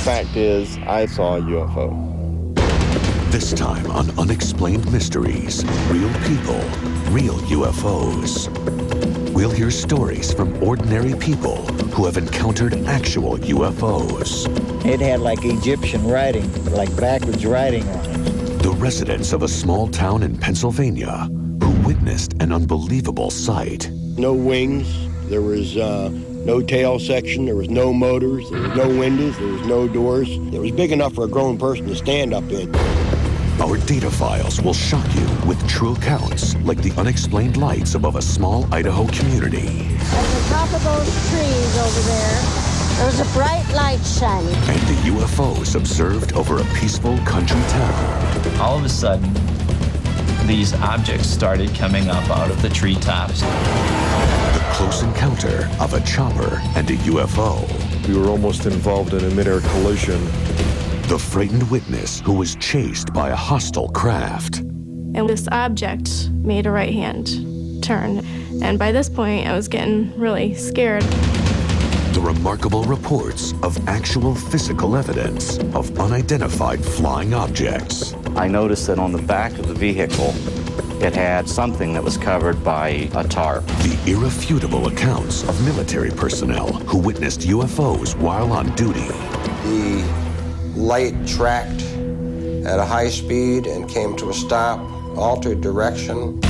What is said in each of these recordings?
fact is, I saw a UFO. This time on Unexplained Mysteries, real people, real UFOs. We'll hear stories from ordinary people who have encountered actual UFOs. It had like Egyptian writing, like backwards writing on it. The residents of a small town in Pennsylvania who witnessed an unbelievable sight. No wings, there was no tail section, there was no motors, there was no windows, there was no doors. It was big enough for a grown person to stand up in. Our data files will shock you with true accounts like the unexplained lights above a small Idaho community. At the top of those trees over there was a bright light shining. And the UFOs observed over a peaceful country town. All of a sudden, these objects started coming up out of the treetops. The close encounter of a chopper and a UFO. We were almost involved in a mid-air collision. The frightened witness who was chased by a hostile craft. And this object made a right-hand turn. And by this point, I was getting really scared. The remarkable reports of actual physical evidence of unidentified flying objects. I noticed that on the back of the vehicle, it had something that was covered by a tarp. The irrefutable accounts of military personnel who witnessed UFOs while on duty. The light tracked at a high speed and came to a stop, altered direction.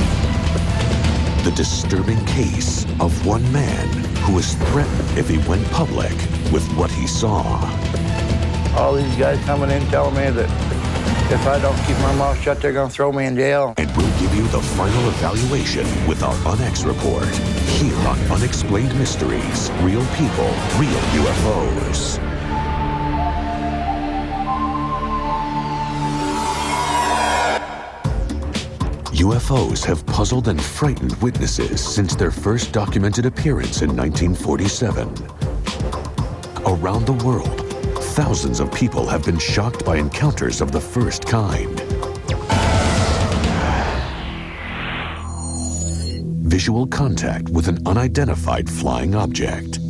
The disturbing case of one man who was threatened if he went public with what he saw. All these guys coming in telling me that if I don't keep my mouth shut, they're going to throw me in jail. And we'll give you the final evaluation with our UNX report here on Unexplained Mysteries, Real People, Real UFOs. UFOs have puzzled and frightened witnesses since their first documented appearance in 1947. Around the world, thousands of people have been shocked by encounters of the first kind. Visual contact with an unidentified flying object.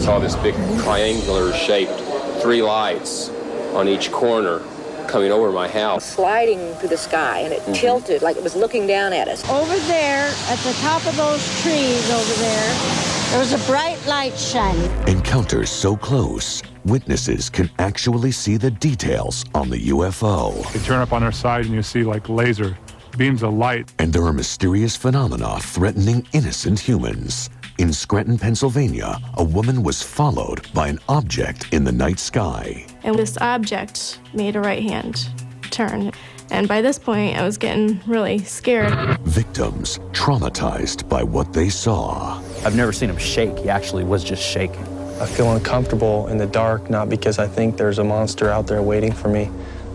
Saw this big triangular shaped 3 lights on each corner coming over my house. Sliding through the sky, and it tilted like it was looking down at us. Over there, at the top of those trees over there was a bright light shining. Encounters so close, witnesses can actually see the details on the UFO. You turn up on our side and you see like laser beams of light. And there are mysterious phenomena threatening innocent humans. In Scranton, Pennsylvania, a woman was followed by an object in the night sky. And this object made a right-hand turn. And by this point, I was getting really scared. Victims traumatized by what they saw. I've never seen him shake. He actually was just shaking. I feel uncomfortable in the dark, not because I think there's a monster out there waiting for me,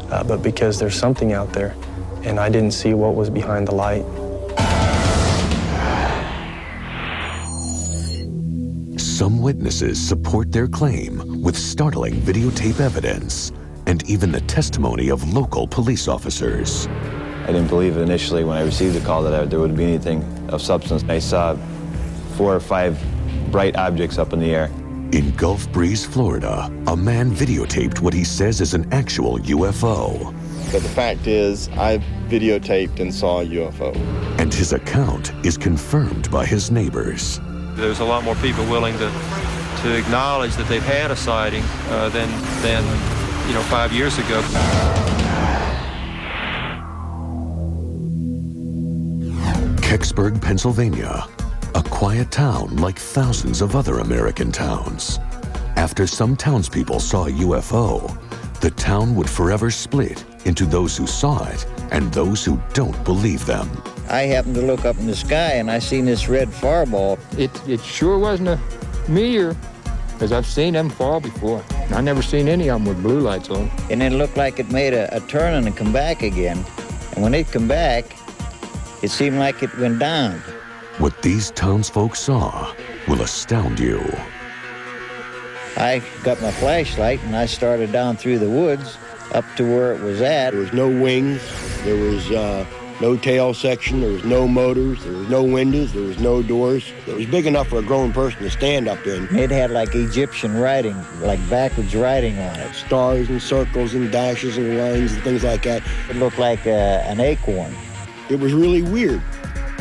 but because there's something out there, and I didn't see what was behind the light. Some witnesses support their claim with startling videotape evidence and even the testimony of local police officers. I didn't believe initially when I received the call that there would be anything of substance. I saw 4 or 5 bright objects up in the air. In Gulf Breeze, Florida, a man videotaped what he says is an actual UFO. But the fact is, I videotaped and saw a UFO. And his account is confirmed by his neighbors. There's a lot more people willing to acknowledge that they've had a sighting than 5 years ago. Kecksburg, Pennsylvania, a quiet town like thousands of other American towns. After some townspeople saw a UFO, the town would forever split into those who saw it and those who don't believe them. I happened to look up in the sky and I seen this red fireball. It sure wasn't a meteor, because I've seen them fall before. I never seen any of them with blue lights on. And it looked like it made a turn and come back again. And when it come back, it seemed like it went down. What these townsfolk saw will astound you. I got my flashlight and I started down through the woods up to where it was at. There was no wings, there was no tail section, there was no motors, there was no windows, there was no doors. It was big enough for a grown person to stand up in. It had like Egyptian writing, like backwards writing on it. Stars and circles and dashes and lines and things like that. It looked like an acorn. It was really weird.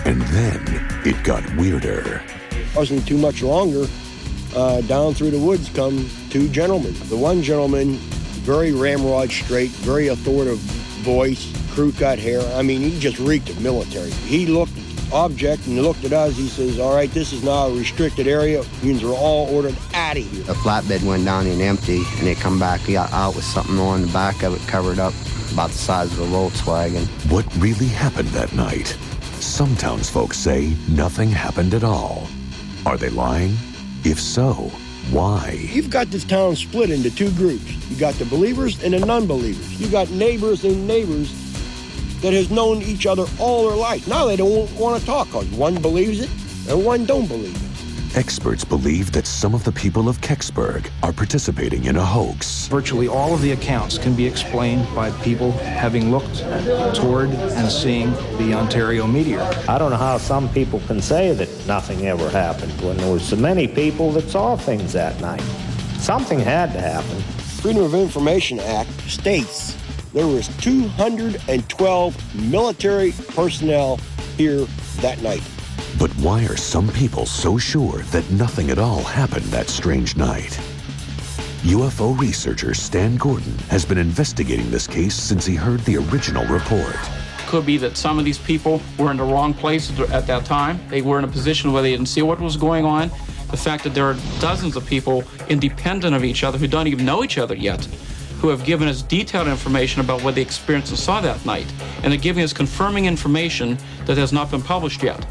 And then it got weirder. Wasn't too much longer. Down through the woods come two gentlemen. The one gentleman, very ramrod straight, very authoritative voice, crew-cut hair. I mean, he just reeked of military. He looked at the object and looked at us. He says, all right, this is now a restricted area. Means we're all ordered out of here. The flatbed went down and empty, and they come back out with something on the back of it covered up about the size of a Volkswagen. What really happened that night? Some townsfolk say nothing happened at all. Are they lying? If so, why? You've got this town split into two groups. You got the believers and the non-believers. You got neighbors and neighbors that has known each other all their life. Now they don't want to talk because one believes it and one don't believe it. Experts believe that some of the people of Kecksburg are participating in a hoax. Virtually all of the accounts can be explained by people having looked toward and seeing the Ontario meteor. I don't know how some people can say that nothing ever happened when there was so many people that saw things that night. Something had to happen. Freedom of Information Act states there was 212 military personnel here that night. But why are some people so sure that nothing at all happened that strange night? UFO researcher Stan Gordon has been investigating this case since he heard the original report. Could be that some of these people were in the wrong place at that time. They were in a position where they didn't see what was going on. The fact that there are dozens of people independent of each other who don't even know each other yet, who have given us detailed information about what they experienced and saw that night. And they're giving us confirming information that has not been published yet.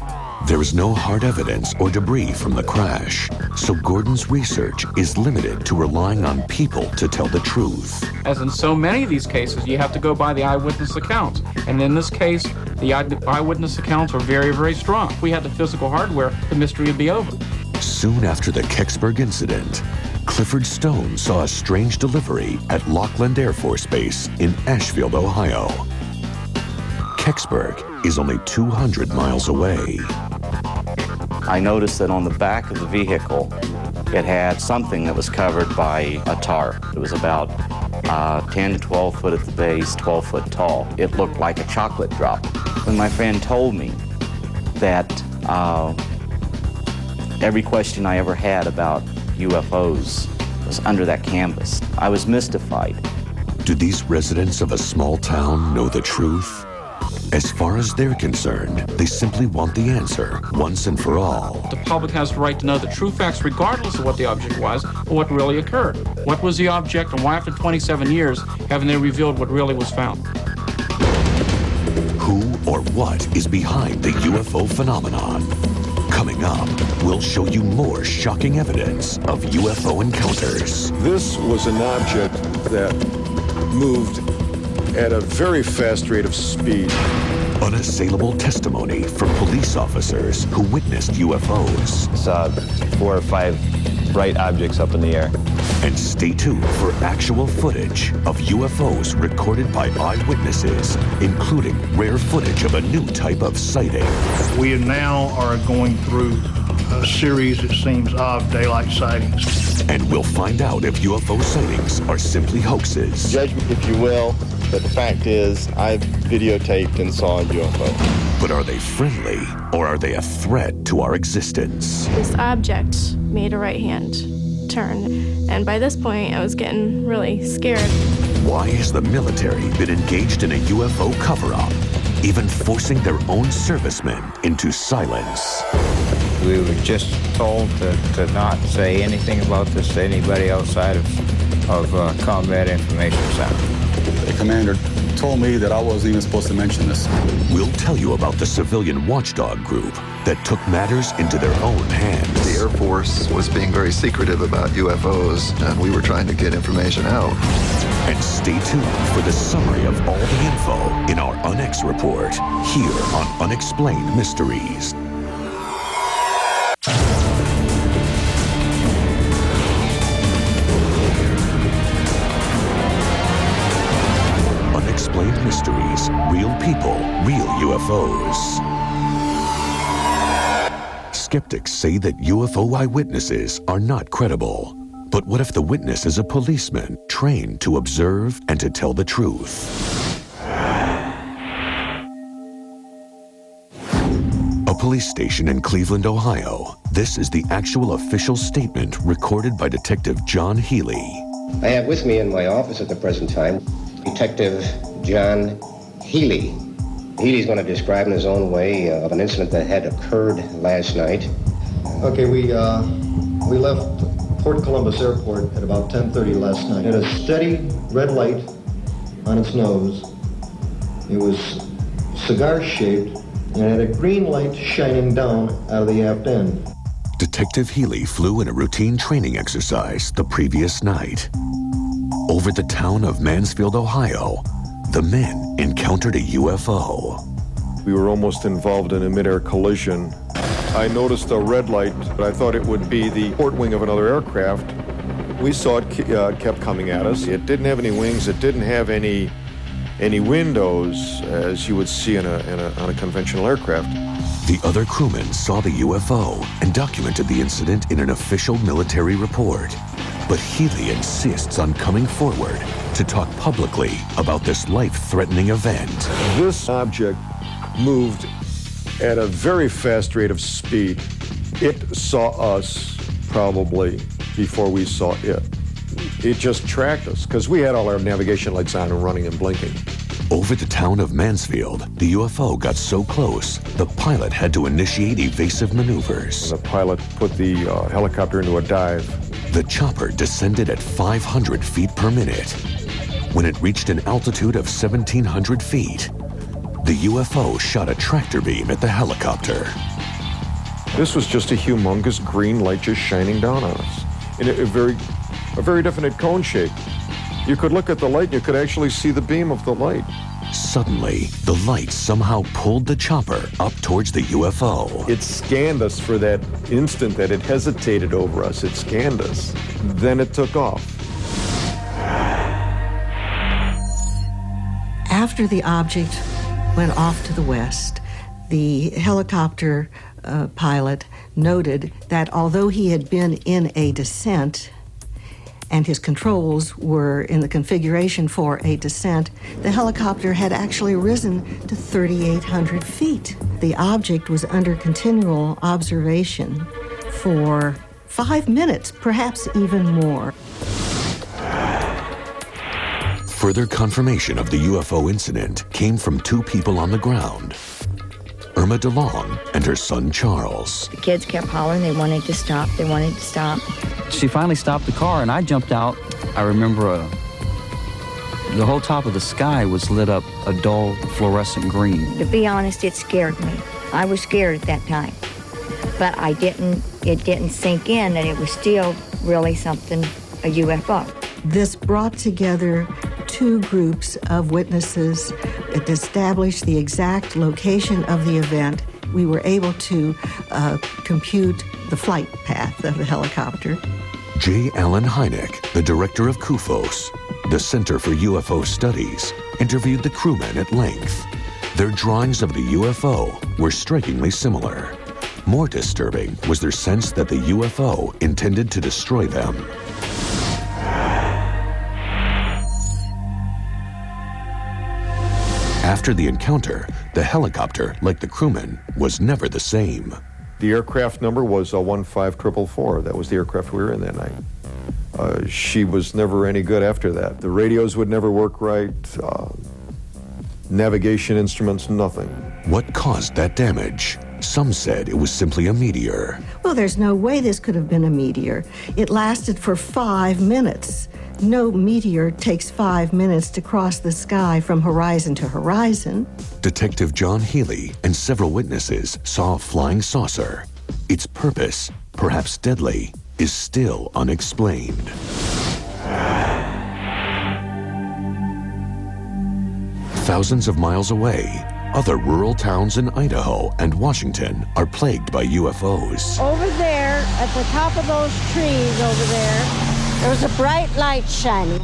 There is no hard evidence or debris from the crash, so Gordon's research is limited to relying on people to tell the truth. As in so many of these cases, you have to go by the eyewitness accounts. And in this case, the eyewitness accounts are very, very strong. If we had the physical hardware, the mystery would be over. Soon after the Kecksburg incident, Clifford Stone saw a strange delivery at Lockland Air Force Base in Ashfield, Ohio. Kecksburg is only 200 miles away. I noticed that on the back of the vehicle, it had something that was covered by a tarp. It was about 10 to 12 foot at the base, 12 foot tall. It looked like a chocolate drop. When my friend told me that every question I ever had about UFOs was under that canvas, I was mystified. Do these residents of a small town know the truth? As far as they're concerned, they simply want the answer once and for all. The public has the right to know the true facts regardless of what the object was or what really occurred. What was the object and why after 27 years haven't they revealed what really was found? Who or what is behind the UFO phenomenon? Coming up, we'll show you more shocking evidence of UFO encounters. This was an object that moved at a very fast rate of speed. Unassailable testimony from police officers who witnessed UFOs. Saw 4 or 5 bright objects up in the air. And stay tuned for actual footage of UFOs recorded by eyewitnesses, including rare footage of a new type of sighting. We now are going through a series, it seems, of daylight sightings. And we'll find out if UFO sightings are simply hoaxes. Judge me if you will, but the fact is, I've videotaped and saw a UFO. But are they friendly, or are they a threat to our existence? This object made a right-hand turn, and by this point, I was getting really scared. Why has the military been engaged in a UFO cover-up, even forcing their own servicemen into silence? We were just told to not say anything about this to anybody outside of Combat Information Center. The commander told me that I wasn't even supposed to mention this. We'll tell you about the civilian watchdog group that took matters into their own hands. The Air Force was being very secretive about UFOs, and we were trying to get information out. And stay tuned for the summary of all the info in our Unex report, here on Unexplained Mysteries. Unexplained Mysteries series, Real People, Real UFOs. Skeptics say that UFO eyewitnesses are not credible. But what if the witness is a policeman trained to observe and to tell the truth? A police station in Cleveland, Ohio. This is the actual official statement recorded by Detective John Healy. I have with me in my office at the present time Detective John Healy. Healy's going to describe in his own way of an incident that had occurred last night. Okay, we left Port Columbus Airport at about 10:30 last night. It had a steady red light on its nose. It was cigar-shaped and had a green light shining down out of the aft end. Detective Healy flew in a routine training exercise the previous night. Over the town of Mansfield, Ohio, the men encountered a UFO. We were almost involved in a mid-air collision. I noticed a red light, but I thought it would be the port wing of another aircraft. We saw it kept coming at us. It didn't have any wings. It didn't have any windows, as you would see on a conventional aircraft. The other crewmen saw the UFO and documented the incident in an official military report. But Healy insists on coming forward to talk publicly about this life-threatening event. This object moved at a very fast rate of speed. It saw us probably before we saw it. It just tracked us because we had all our navigation lights on and running and blinking. Over the town of Mansfield, the UFO got so close, the pilot had to initiate evasive maneuvers. The pilot put the helicopter into a dive. The chopper descended at 500 feet per minute. When it reached an altitude of 1,700 feet, the UFO shot a tractor beam at the helicopter. This was just a humongous green light just shining down on us in a very definite cone shape. You could look at the light and you could actually see the beam of the light. Suddenly, the light somehow pulled the chopper up towards the UFO. It scanned us for that instant that it hesitated over us. It scanned us. Then it took off. After the object went off to the west, the helicopter pilot noted that although he had been in a descent and his controls were in the configuration for a descent, the helicopter had actually risen to 3,800 feet. The object was under continual observation for 5 minutes, perhaps even more. Further confirmation of the UFO incident came from two people on the ground, Irma DeLong and her son Charles. The kids kept hollering, they wanted to stop. She finally stopped the car and I jumped out. I remember the whole top of the sky was lit up a dull fluorescent green. To be honest, it scared me. I was scared at that time. But it didn't sink in that it was still really something, a UFO. This brought together two groups of witnesses. It established the exact location of the event. We were able to compute the flight path of the helicopter. J. Allen Hynek, the director of CUFOS, the Center for UFO Studies, interviewed the crewmen at length. Their drawings of the UFO were strikingly similar. More disturbing was their sense that the UFO intended to destroy them. After the encounter, the helicopter, like the crewmen, was never the same. The aircraft number was 15444. That was the aircraft we were in that night. She was never any good after that. The radios would never work right. Navigation instruments, nothing. What caused that damage? Some said it was simply a meteor. Well, there's no way this could have been a meteor. It lasted for 5 minutes. No meteor takes 5 minutes to cross the sky from horizon to horizon. Detective John Healy and several witnesses saw a flying saucer. Its purpose, perhaps deadly, is still unexplained. Thousands of miles away, other rural towns in Idaho and Washington are plagued by UFOs. Over there, at the top of those trees over there was a bright light shining.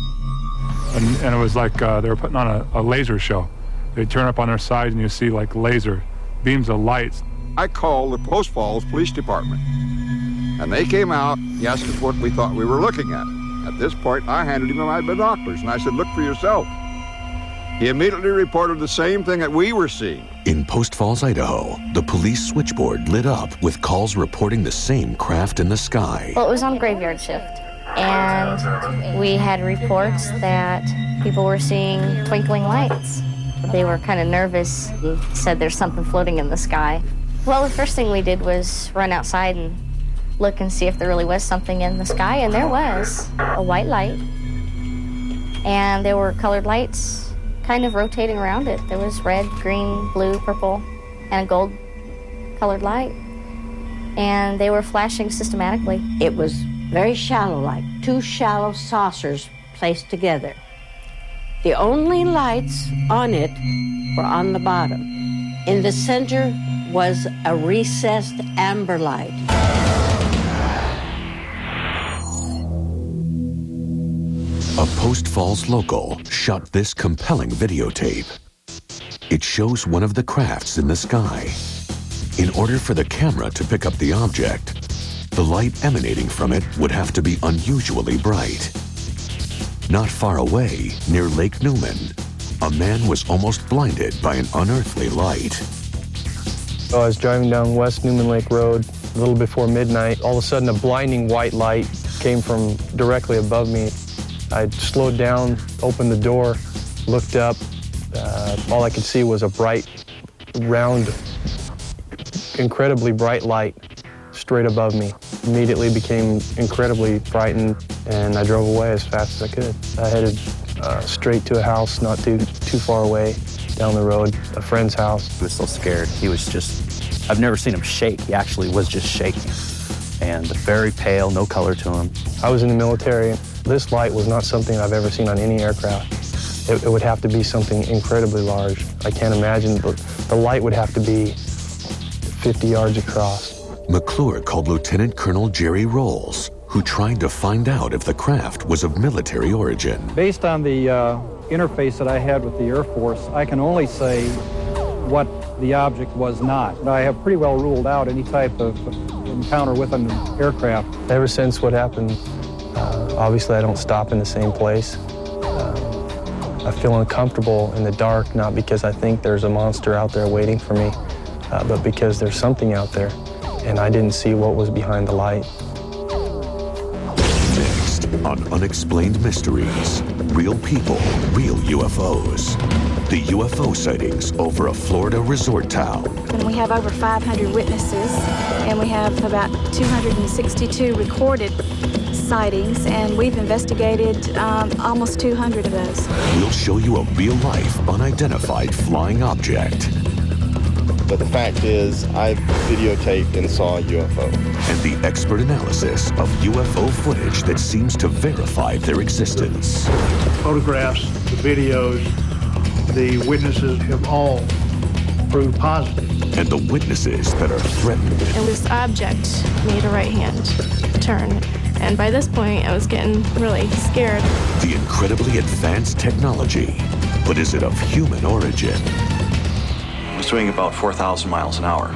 And it was like they were putting on a laser show. They turn up on their side and you see like laser beams of lights. I called the Post Falls Police Department, and they came out and asked us what we thought we were looking at. At this point, I handed him my binoculars, and I said, "Look for yourself." He immediately reported the same thing that we were seeing. In Post Falls, Idaho, the police switchboard lit up with calls reporting the same craft in the sky. Well, it was on graveyard shift, and we had reports that people were seeing twinkling lights. They were kind of nervous and said there's something floating in the sky. Well, the first thing we did was run outside and look and see if there really was something in the sky, and there was a white light, and there were colored lights kind of rotating around it. There was red, green, blue, purple, and a gold colored light, and they were flashing systematically. It was very shallow, like two shallow saucers placed together. The only lights on it were on the bottom. In the center was a recessed amber light. A Post Falls local shot this compelling videotape. It shows one of the crafts in the sky. In order for the camera to pick up the object, the light emanating from it would have to be unusually bright. Not far away, near Lake Newman, a man was almost blinded by an unearthly light. I was driving down West Newman Lake Road a little before midnight. All of a sudden, a blinding white light came from directly above me. I slowed down, opened the door, looked up. All I could see was a bright, round, incredibly bright light straight above me. Immediately became incredibly frightened, and I drove away as fast as I could. I headed straight to a house not too far away down the road, a friend's house. He was so scared. He was just, I've never seen him shake. He actually was just shaking. And very pale, no color to him. I was in the military. This light was not something I've ever seen on any aircraft. It would have to be something incredibly large. I can't imagine, but the light would have to be 50 yards across. McClure called Lieutenant Colonel Jerry Rolls, who tried to find out if the craft was of military origin. Based on the interface that I had with the Air Force, I can only say what the object was not. I have pretty well ruled out any type of encounter with an aircraft. Ever since what happened, obviously I don't stop in the same place. I feel uncomfortable in the dark, not because I think there's a monster out there waiting for me, but because there's something out there, and I didn't see what was behind the light. Next on Unexplained Mysteries, real people, real UFOs. The UFO sightings over a Florida resort town. And we have over 500 witnesses, and we have about 262 recorded sightings, and we've investigated almost 200 of those. We'll show you a real-life, unidentified flying object. But the fact is, I videotaped and saw a UFO. And the expert analysis of UFO footage that seems to verify their existence. Photographs, the videos, the witnesses have all proved positive. And the witnesses that are threatened. And this object made a right-hand turn. And by this point, I was getting really scared. The incredibly advanced technology, but is it of human origin? It was doing about 4,000 miles an hour.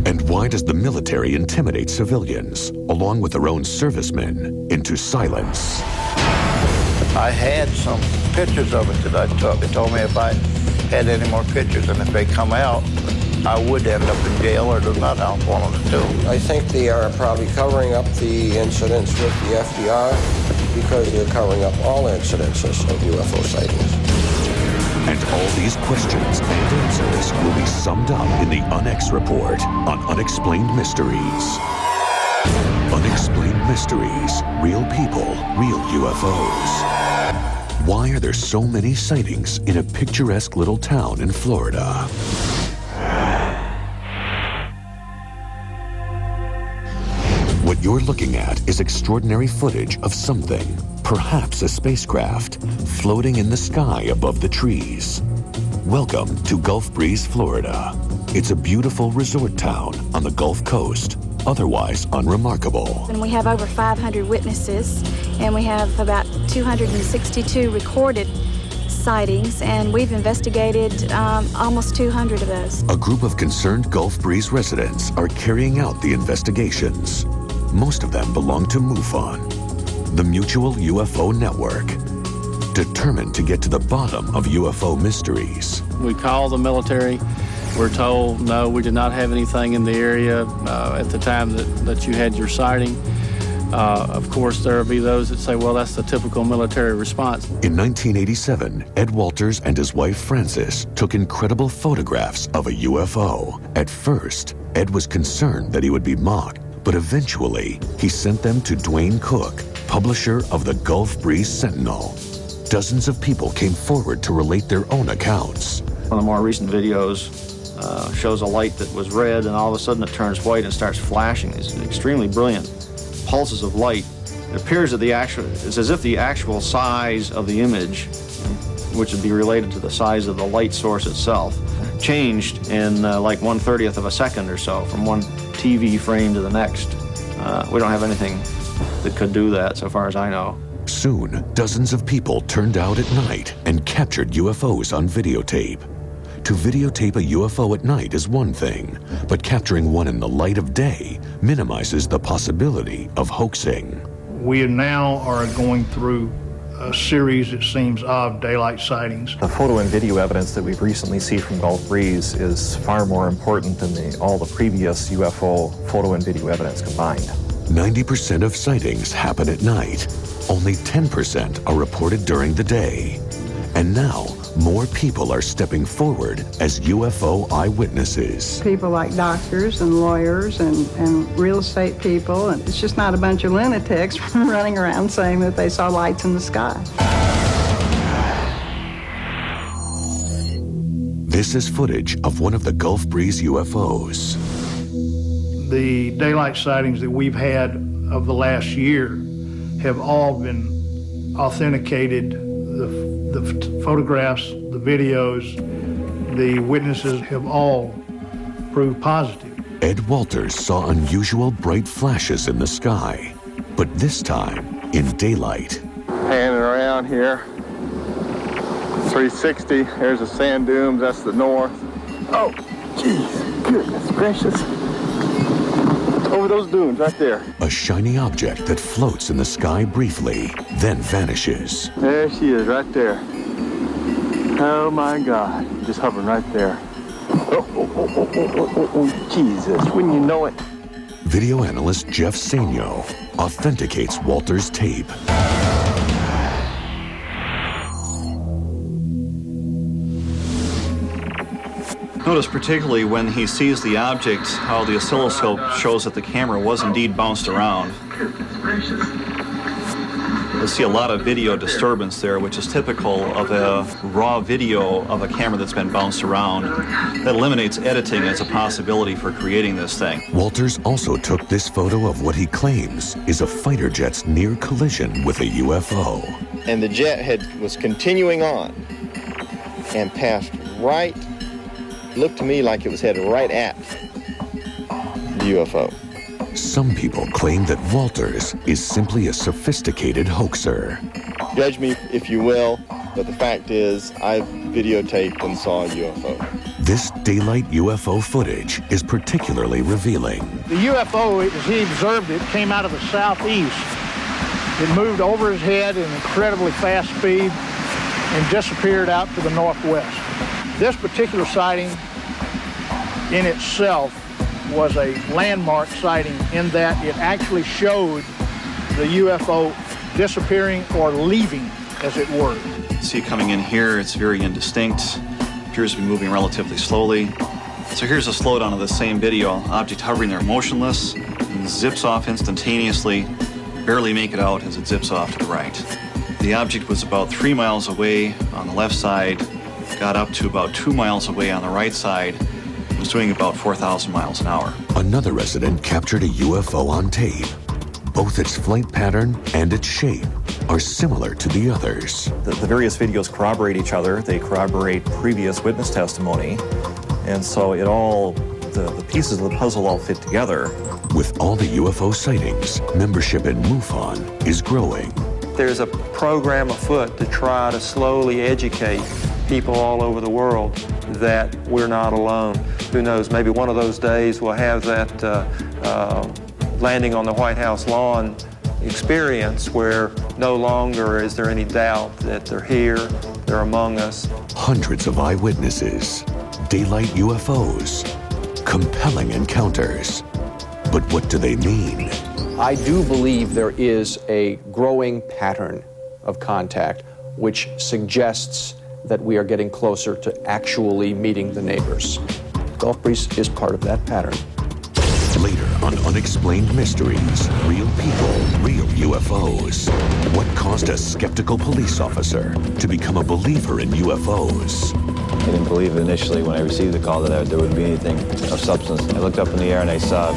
And why does the military intimidate civilians, along with their own servicemen, into silence? I had some pictures of it that I took. They told me if I had any more pictures and if they come out, I would end up in jail or the nut out, one of the two. I think they are probably covering up the incidents with the FDR because they're covering up all incidences of UFO sightings. And all these questions and answers will be summed up in the UNX report on Unexplained Mysteries. Unexplained Mysteries, real people, real UFOs. Why are there so many sightings in a picturesque little town in Florida? What you're looking at is extraordinary footage of something, perhaps a spacecraft, floating in the sky above the trees. Welcome to Gulf Breeze, Florida. It's a beautiful resort town on the Gulf Coast, otherwise unremarkable. And we have over 500 witnesses, and we have about 262 recorded sightings, and we've investigated almost 200 of those. A group of concerned Gulf Breeze residents are carrying out the investigations. Most of them belong to MUFON, the Mutual UFO Network, determined to get to the bottom of UFO mysteries. We call the military. We're told, no, we did not have anything in the area at the time that you had your sighting. Of course, there will be those that say, well, that's the typical military response. In 1987, Ed Walters and his wife Frances took incredible photographs of a UFO. At first, Ed was concerned that he would be mocked, but eventually he sent them to Dwayne Cook, publisher of the Gulf Breeze Sentinel. Dozens of people came forward to relate their own accounts. One of the more recent videos shows a light that was red, and all of a sudden it turns white and starts flashing. These extremely brilliant pulses of light. It appears that it's as if the actual size of the image, which would be related to the size of the light source itself, changed in like 1/30th of a second or so, from one TV frame to the next. We don't have anything that could do that, so far as I know. Soon, dozens of people turned out at night and captured UFOs on videotape. To videotape a UFO at night is one thing, but capturing one in the light of day minimizes the possibility of hoaxing. We now are going through a series, it seems, of daylight sightings. The photo and video evidence that we've recently seen from Gulf Breeze is far more important than all the previous UFO photo and video evidence combined. 90% of sightings happen at night. Only 10% are reported during the day. And now, more people are stepping forward as UFO eyewitnesses. People like doctors and lawyers and real estate people, and it's just not a bunch of lunatics running around saying that they saw lights in the sky. This is footage of one of the Gulf Breeze UFOs. The daylight sightings that we've had of the last year have all been authenticated. The photographs, the videos, the witnesses have all proved positive. Ed Walters saw unusual bright flashes in the sky, but this time in daylight. Panning around here, 360, there's the sand dunes, that's the north. Oh, geez, goodness gracious. Over those dunes right there. A shiny object that floats in the sky briefly, then vanishes. There she is, right there. Oh my God, just hovering right there. Oh, Jesus, wouldn't you know it? Video analyst Jeff Sainio authenticates Walter's tape. Notice particularly when he sees the object, how the oscilloscope shows that the camera was indeed bounced around. You'll see a lot of video disturbance there, which is typical of a raw video of a camera that's been bounced around. That eliminates editing as a possibility for creating this thing. Walters also took this photo of what he claims is a fighter jet's near collision with a UFO. And the jet was continuing on and passed right, looked to me like it was headed right at the UFO. Some people claim that Walters is simply a sophisticated hoaxer. Judge me if you will, but the fact is I videotaped and saw a UFO. This daylight UFO footage is particularly revealing. The UFO, as he observed it, came out of the southeast. It moved over his head at an incredibly fast speed and disappeared out to the northwest. This particular sighting in itself was a landmark sighting in that it actually showed the UFO disappearing or leaving, as it were. See it coming in here, it's very indistinct, appears to be moving relatively slowly. So here's a slowdown of the same video, object hovering there motionless, and zips off instantaneously, barely make it out as it zips off to the right. The object was about 3 miles away on the left side, got up to about 2 miles away on the right side, was doing about 4,000 miles an hour. Another resident captured a UFO on tape. Both its flight pattern and its shape are similar to the others. The various videos corroborate each other. They corroborate previous witness testimony. And so the pieces of the puzzle all fit together. With all the UFO sightings, membership in MUFON is growing. there's a program afoot to try to slowly educate people all over the world that we're not alone. Who knows, maybe one of those days we'll have that landing on the White House lawn experience where no longer is there any doubt that they're here, they're among us. Hundreds of eyewitnesses, daylight UFOs, compelling encounters. But what do they mean? I do believe there is a growing pattern of contact which suggests that we are getting closer to actually meeting the neighbors. Gulf Breeze is part of that pattern. Later on Unexplained Mysteries, real people, real UFOs. What caused a skeptical police officer to become a believer in UFOs? I didn't believe initially when I received the call that there would be anything of substance. I looked up in the air and I saw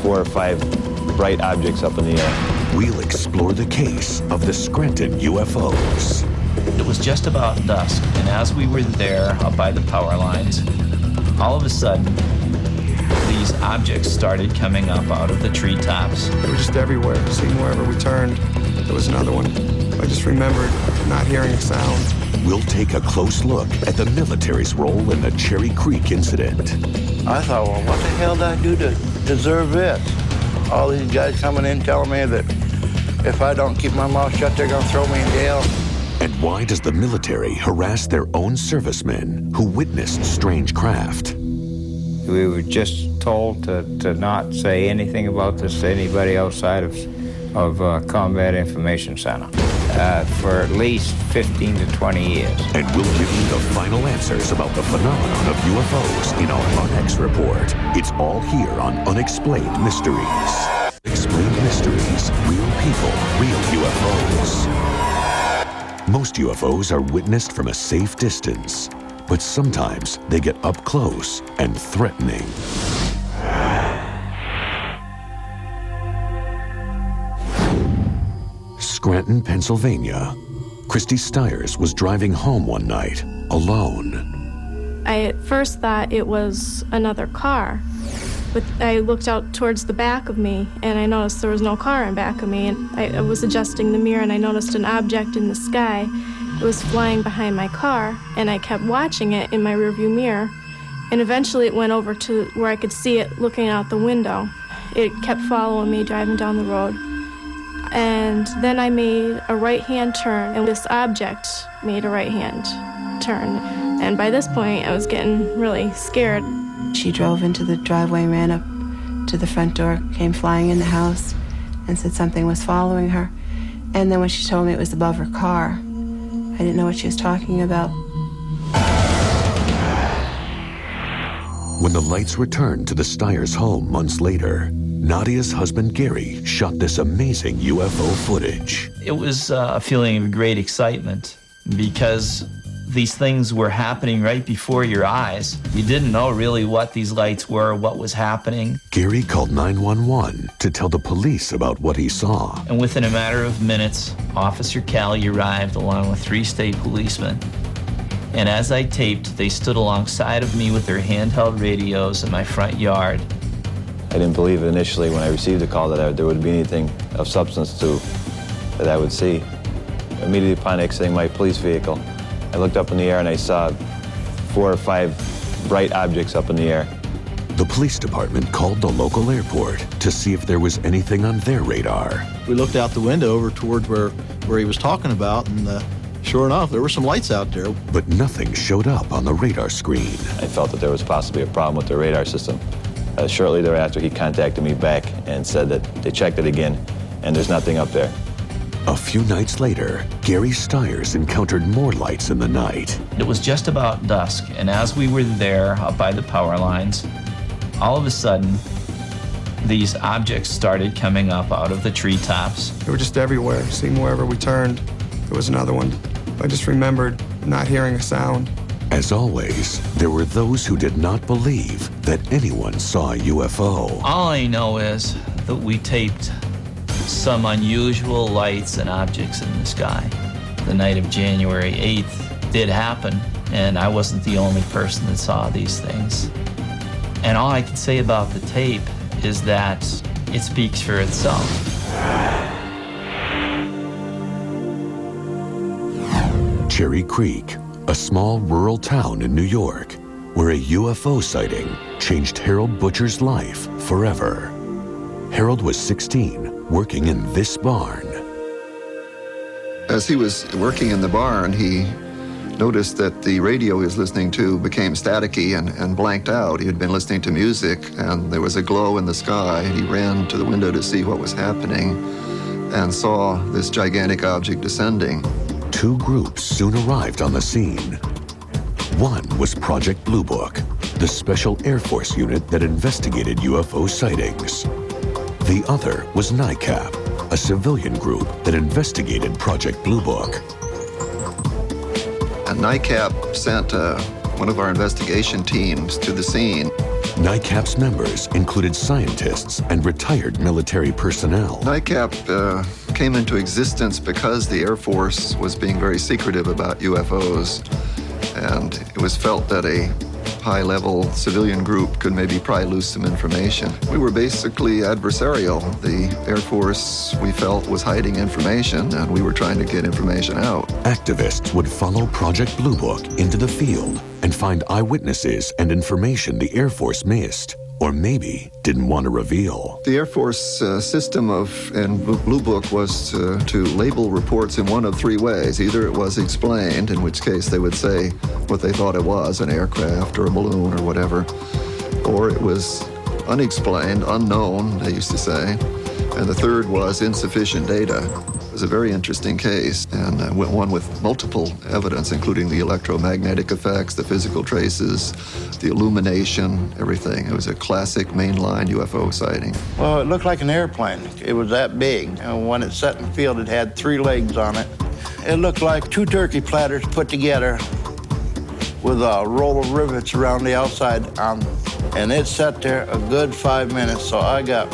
4 or 5 bright objects up in the air. We'll explore the case of the Scranton UFOs. It was just about dusk, and as we were there up by the power lines, all of a sudden, these objects started coming up out of the treetops. They were just everywhere. It seemed wherever we turned, there was another one. I just remembered not hearing a sound. We'll take a close look at the military's role in the Cherry Creek incident. I thought, well, what the hell did I do to deserve this? All these guys coming in telling me that if I don't keep my mouth shut, they're gonna throw me in jail. And why does the military harass their own servicemen who witnessed strange craft? We were just told to not say anything about this to anybody outside of Combat Information Center for at least 15 to 20 years. And we'll give you the final answers about the phenomenon of UFOs in our UNX report. It's all here on Unexplained Mysteries. Unexplained Mysteries, real people, real UFOs. Most UFOs are witnessed from a safe distance, but sometimes they get up close and threatening. Scranton, Pennsylvania. Christy Stiers was driving home one night, alone. I at first thought it was another car, but I looked out towards the back of me and I noticed there was no car in back of me, and I was adjusting the mirror and I noticed an object in the sky. It was flying behind my car, and I kept watching it in my rearview mirror, and eventually it went over to where I could see it looking out the window. It kept following me driving down the road. And then I made a right-hand turn, and this object made a right-hand turn. And by this point, I was getting really scared. She drove into the driveway, ran up to the front door, came flying in the house, and said something was following her. And then when she told me it was above her car, I didn't know what she was talking about. When the lights returned to the Stiers' home months later, Nadia's husband Gary shot this amazing UFO footage. It was a feeling of great excitement because these things were happening right before your eyes. You didn't know really what these lights were, what was happening. Gary called 911 to tell the police about what he saw. And within a matter of minutes, Officer Callie arrived along with 3 state policemen. And as I taped, they stood alongside of me with their handheld radios in my front yard. I didn't believe initially when I received the call that there would be anything of substance that I would see. Immediately upon exiting my police vehicle, I looked up in the air and I saw 4 or 5 bright objects up in the air. The police department called the local airport to see if there was anything on their radar. We looked out the window over towards where he was talking about, and sure enough, there were some lights out there. But nothing showed up on the radar screen. I felt that there was possibly a problem with the radar system. Shortly thereafter, he contacted me back and said that they checked it again, and there's nothing up there. A few nights later, Gary Stiers encountered more lights in the night. It was just about dusk, and as we were there up by the power lines, all of a sudden, these objects started coming up out of the treetops. They were just everywhere. It seemed wherever we turned, there was another one. I just remembered not hearing a sound. As always, there were those who did not believe that anyone saw a UFO. All I know is that we taped some unusual lights and objects in the sky. The night of January 8th did happen, and I wasn't the only person that saw these things. And all I can say about the tape is that it speaks for itself. Cherry Creek, a small rural town in New York, where a UFO sighting changed Harold Butcher's life forever. Harold was 16, working in this barn. As he was working in the barn, he noticed that the radio he was listening to became staticky and blanked out. He had been listening to music, and there was a glow in the sky, and he ran to the window to see what was happening and saw this gigantic object descending. Two groups soon arrived on the scene. One was Project Blue Book, the special Air Force unit that investigated UFO sightings. The other was NICAP, a civilian group that investigated Project Blue Book. And NICAP sent one of our investigation teams to the scene. NICAP's members included scientists and retired military personnel. NICAP came into existence because the Air Force was being very secretive about UFOs, and it was felt that a high-level civilian group could maybe pry loose some information. We were basically adversarial. The Air Force, we felt, was hiding information, and we were trying to get information out. Activists would follow Project Blue Book into the field and find eyewitnesses and information the Air Force missed, or maybe didn't want to reveal. The Air Force system in Blue Book was to label reports in one of three ways. Either it was explained, in which case they would say what they thought it was, an aircraft or a balloon or whatever, or it was unexplained, unknown, they used to say, and the third was insufficient data. It was a very interesting case, and one with multiple evidence, including the electromagnetic effects, the physical traces, the illumination, everything. It was a classic mainline UFO sighting. Well, it looked like an airplane. It was that big. And when it set in the field, it had 3 legs on it. It looked like 2 turkey platters put together with a roll of rivets around the outside. And it sat there a good 5 minutes, so I got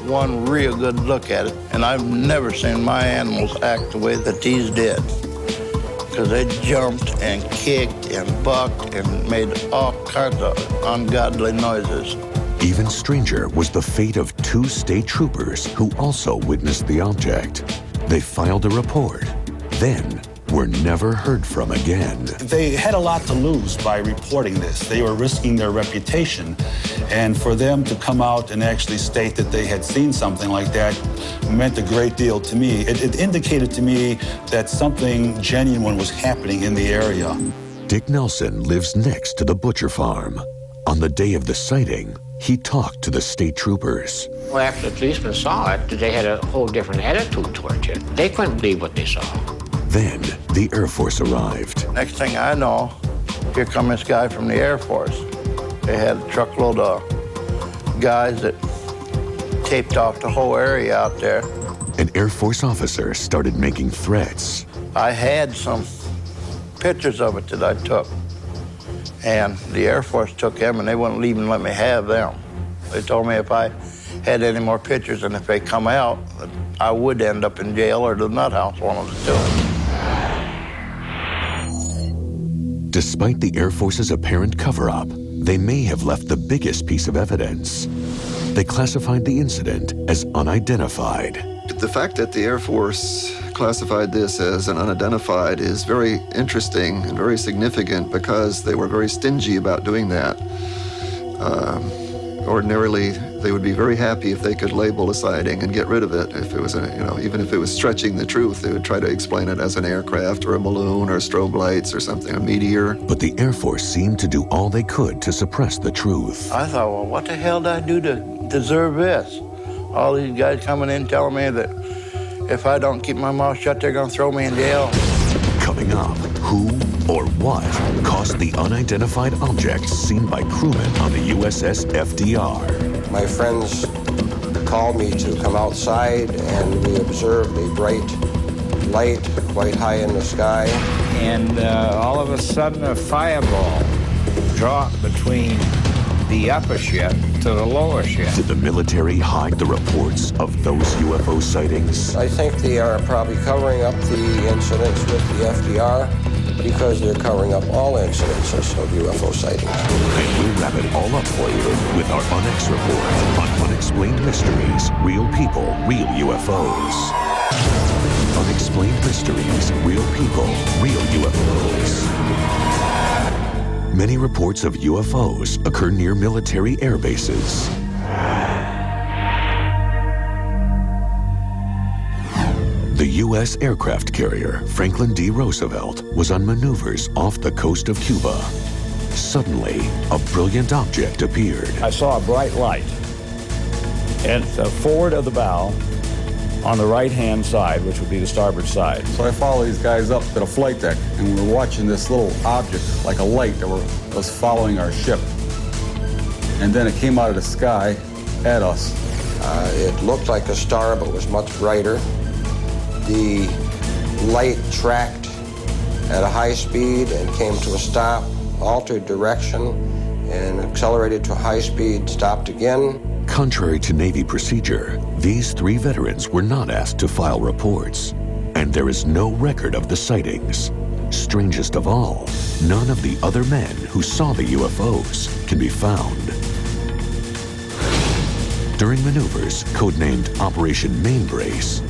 one real good look at it. And I've never seen my animals act the way that these did, because they jumped and kicked and bucked and made all kinds of ungodly noises. Even stranger was the fate of 2 state troopers who also witnessed the object. They filed a report, then were never heard from again. They had a lot to lose by reporting this. They were risking their reputation, and for them to come out and actually state that they had seen something like that meant a great deal to me. It indicated to me that something genuine was happening in the area. Dick Nelson lives next to the butcher farm. On the day of the sighting, he talked to the state troopers. Well, after the policemen saw it, they had a whole different attitude towards it. They couldn't believe what they saw. Then the Air Force arrived. Next thing I know, here come this guy from the Air Force. They had a truckload of guys that taped off the whole area out there. An Air Force officer started making threats. I had some pictures of it that I took, and the Air Force took them, and they wouldn't even let me have them. They told me if I had any more pictures and if they come out, I would end up in jail or the nut house, one of the two. Despite the Air Force's apparent cover-up, they may have left the biggest piece of evidence. They classified the incident as unidentified. The fact that the Air Force classified this as an unidentified is very interesting and very significant because they were very stingy about doing that. Ordinarily, they would be very happy if they could label a sighting and get rid of it. If it was, even if it was stretching the truth, they would try to explain it as an aircraft or a balloon or strobe lights or something, a meteor. But the Air Force seemed to do all they could to suppress the truth. I thought, well, what the hell did I do to deserve this? All these guys coming in telling me that if I don't keep my mouth shut, they're going to throw me in jail. Coming up, who or what caused the unidentified object seen by crewmen on the USS FDR? My friends called me to come outside, and we observed a bright light quite high in the sky. And all of a sudden, a fireball dropped between the upper ship to the lower ship. Did the military hide the reports of those UFO sightings? I think they are probably covering up the incidents with the FDR because they're covering up all incidences of UFO sightings. And we'll wrap it all up for you with our Unex report on Unexplained Mysteries, Real People, Real UFOs. Unexplained Mysteries, Real real people, real UFOs. Many reports of UFOs occur near military air bases. The U.S. aircraft carrier Franklin D. Roosevelt was on maneuvers off the coast of Cuba. Suddenly, a brilliant object appeared. I saw a bright light and forward of the bow on the right-hand side, which would be the starboard side. So I followed these guys up to the flight deck, and we were watching this little object, like a light, that was following our ship. And then it came out of the sky at us. It looked like a star, but was much brighter. The light tracked at a high speed and came to a stop, altered direction, and accelerated to a high speed, stopped again. Contrary to Navy procedure, these 3 veterans were not asked to file reports, and there is no record of the sightings. Strangest of all, none of the other men who saw the UFOs can be found. During maneuvers codenamed Operation Mainbrace,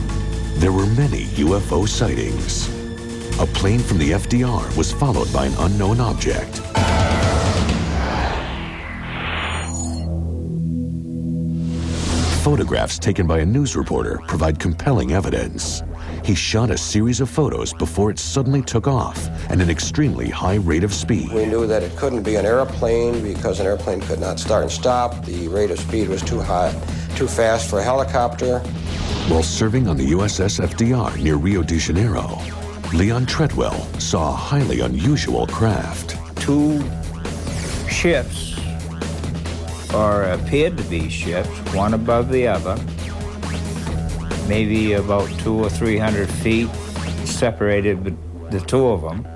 there were many UFO sightings. A plane from the FDR was followed by an unknown object. Photographs taken by a news reporter provide compelling evidence. He shot a series of photos before it suddenly took off at an extremely high rate of speed. We knew that it couldn't be an airplane because an airplane could not start and stop. The rate of speed was too high, too fast for a helicopter. While serving on the USS FDR near Rio de Janeiro, Leon Treadwell saw a highly unusual craft. 2 ships, or appeared to be ships, one above the other, maybe about 200 or 300 feet separated the 2 of them,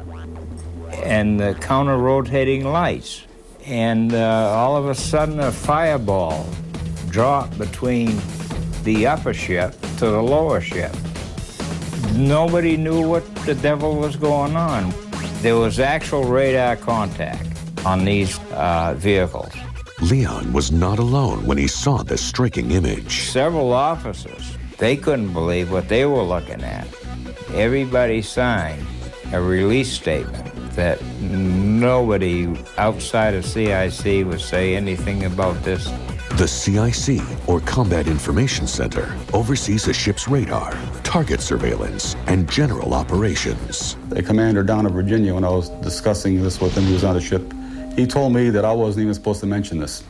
and the counter-rotating lights. And all of a sudden a fireball dropped between the upper ship to the lower ship. Nobody knew what the devil was going on. There was actual radar contact on these vehicles. Leon was not alone when he saw this striking image. Several officers, they couldn't believe what they were looking at. Everybody signed a release statement that nobody outside of CIC would say anything about this. The CIC, or Combat Information Center, oversees a ship's radar, target surveillance, and general operations. The commander down in Virginia, when I was discussing this with him, he was on the ship, he told me that I wasn't even supposed to mention this.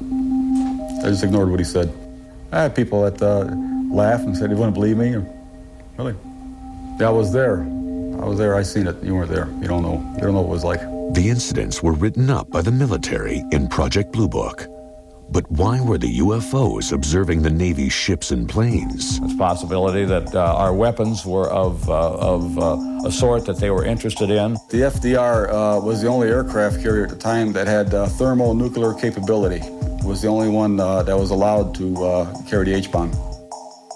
I just ignored what he said. I had people that laughed and said, "You wouldn't believe me?" Really? Yeah, I was there. I seen it. You weren't there. You don't know. You don't know what it was like. The incidents were written up by the military in Project Blue Book. But why were the UFOs observing the Navy's ships and planes? It's a possibility that our weapons were of a sort that they were interested in. The FDR was the only aircraft carrier at the time that had thermonuclear capability. It was the only one that was allowed to carry the H-bomb.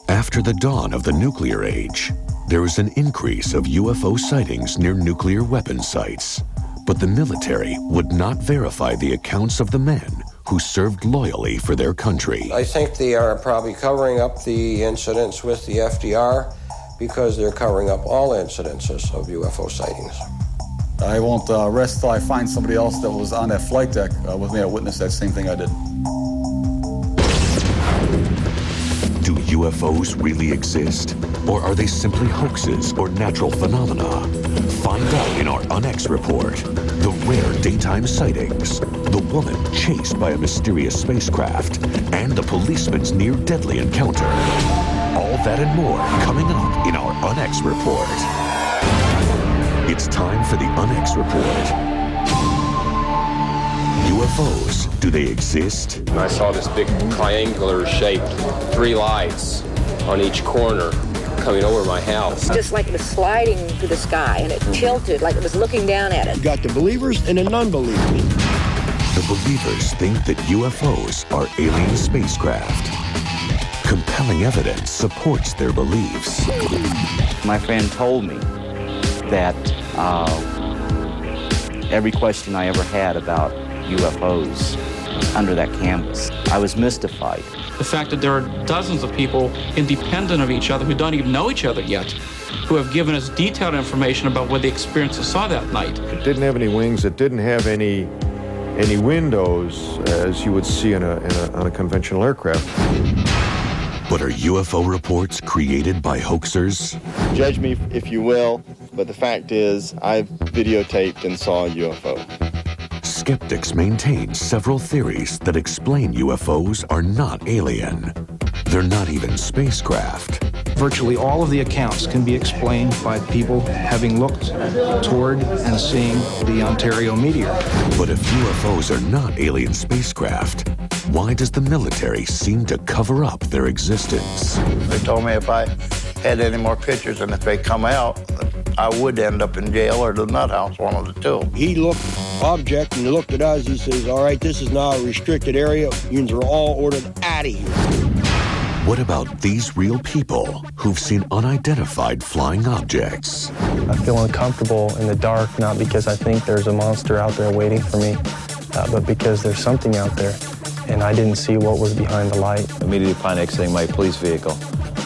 After the dawn of the nuclear age, there was an increase of UFO sightings near nuclear weapon sites. But the military would not verify the accounts of the men who served loyally for their country. I think they are probably covering up the incidents with the FDR because they're covering up all incidences of UFO sightings. I won't rest till I find somebody else that was on that flight deck with me that witnessed that same thing I did. Do UFOs really exist? Or are they simply hoaxes or natural phenomena? Find out in our UNX report. The rare daytime sightings, the woman chased by a mysterious spacecraft, and the policeman's near-deadly encounter. All that and more coming up in our UNX report. It's time for the UNX report. UFOs, do they exist? And I saw this big triangular-shaped 3 lights on each corner coming over my house. Just like it was sliding through the sky, and it tilted like it was looking down at it. You got the believers and the non-believers. The believers think that UFOs are alien spacecraft. Compelling evidence supports their beliefs. My friend told me that every question I ever had about UFOs under that canvas, I was mystified. The fact that there are dozens of people independent of each other who don't even know each other yet, who have given us detailed information about what the experiences saw that night. It didn't have any wings. It didn't have any windows, as you would see on a conventional aircraft. But are UFO reports created by hoaxers? Judge me if you will, but the fact is, I've videotaped and saw a UFO. Skeptics maintain several theories that explain UFOs are not alien. They're not even spacecraft. Virtually all of the accounts can be explained by people having looked toward and seeing the Ontario meteor. But if UFOs are not alien spacecraft, why does the military seem to cover up their existence? They told me if I had any more pictures and if they come out, I would end up in jail or the nut house, one of the two. He looked object and he looked at us. He says, all right, this is now a restricted area. Unions are all ordered out of here. What about these real people who've seen unidentified flying objects? I feel uncomfortable in the dark, not because I think there's a monster out there waiting for me, but because there's something out there, and I didn't see what was behind the light. Immediately upon exiting my police vehicle,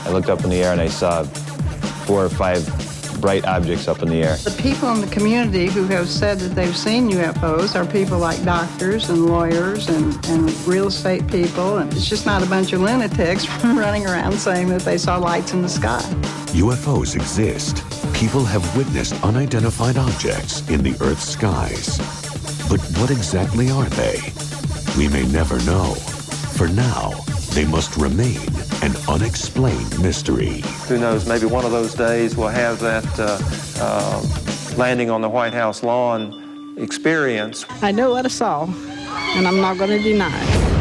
I looked up in the air and I saw 4 or 5 bright objects up in the air. The people in the community who have said that they've seen UFOs are people like doctors and lawyers and real estate people, and it's just not a bunch of lunatics running around saying that they saw lights in the sky. UFOs exist. People have witnessed unidentified objects in the Earth's skies. But what exactly are they? We may never know. For now, they must remain an unexplained mystery. Who knows, maybe one of those days we'll have that landing on the White House lawn experience. I know what I saw, and I'm not going to deny it.